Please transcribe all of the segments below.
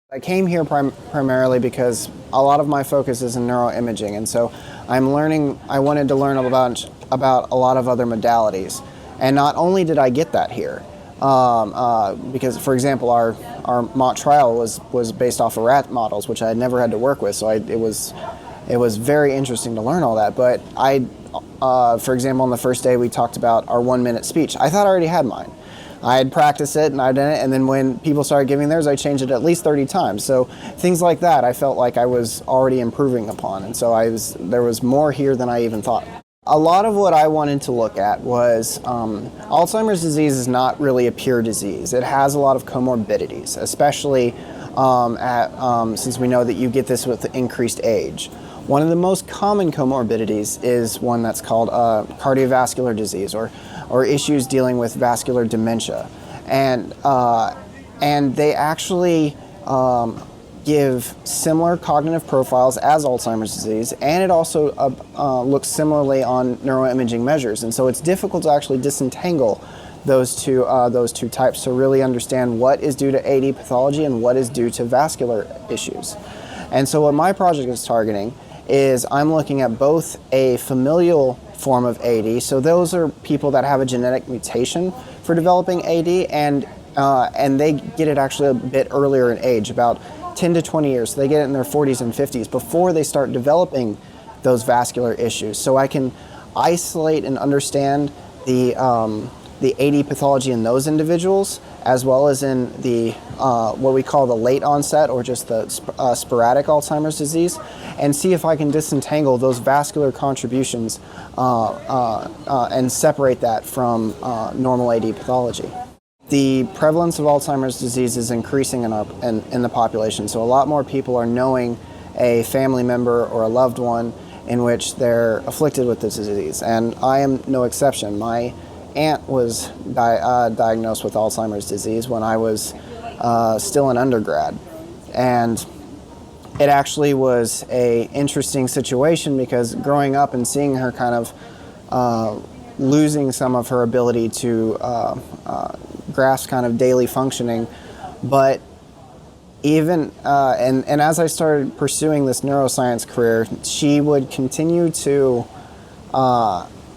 I came here primarily because a lot of my focus is in neuroimaging, and so I wanted to learn about a lot of other modalities. And not only did I get that here, because, for example, our mock trial was based off of rat models, which I had never had to work with, so it was very interesting to learn all that. But for example, on the first day we talked about our 1-minute speech. I thought I already had mine. I had practiced it and I'd done it, and then when people started giving theirs, I changed it at least 30 times. So things like that, I felt like I was already improving upon, and so there was more here than I even thought. A lot of what I wanted to look at was Alzheimer's disease is not really a pure disease. It has a lot of comorbidities, especially since we know that you get this with increased age. One of the most common comorbidities is one that's called cardiovascular disease, or issues dealing with vascular dementia, and they actually give similar cognitive profiles as Alzheimer's disease, and it also looks similarly on neuroimaging measures, and so it's difficult to actually disentangle those two types to really understand what is due to AD pathology and what is due to vascular issues. And so what my project is targeting is I'm looking at both a familial form of AD, so those are people that have a genetic mutation for developing AD, and they get it actually a bit earlier in age, about 10 to 20 years. So they get it in their 40s and 50s before they start developing those vascular issues. So I can isolate and understand the AD pathology in those individuals, as well as in the what we call the late onset or just the sporadic Alzheimer's disease, and see if I can disentangle those vascular contributions and separate that from normal AD pathology. The prevalence of Alzheimer's disease is increasing in the population, so a lot more people are knowing a family member or a loved one in which they're afflicted with this disease, and I am no exception. My aunt was diagnosed with Alzheimer's disease when I was still an undergrad, and it actually was an interesting situation because growing up and seeing her kind of losing some of her ability to grasp kind of daily functioning, but even and as I started pursuing this neuroscience career, she would continue to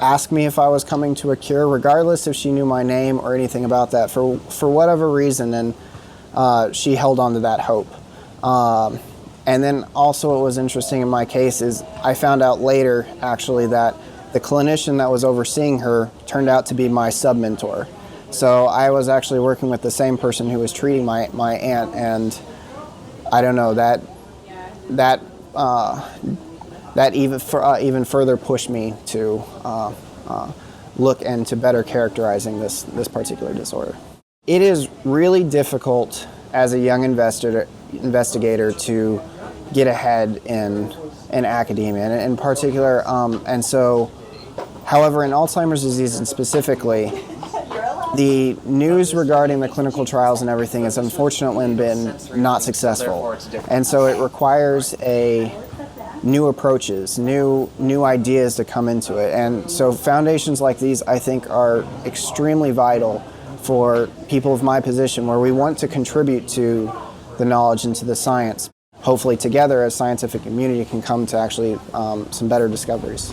ask me if I was coming to a cure, regardless if she knew my name or anything about that, for whatever reason, and she held on to that hope. And then also what was interesting in my case is I found out later, actually, that the clinician that was overseeing her turned out to be my sub-mentor. So I was actually working with the same person who was treating my aunt, and I don't know, that even further pushed me to look into better characterizing this particular disorder. It is really difficult as a young investigator to get ahead in academia, and in particular, and so, however, in Alzheimer's disease and specifically, the news regarding the clinical trials and everything has unfortunately been not successful, and so it requires new approaches, new ideas to come into it, and so foundations like these, I think, are extremely vital for people of my position, where we want to contribute to the knowledge and to the science. Hopefully together as scientific community can come to actually some better discoveries.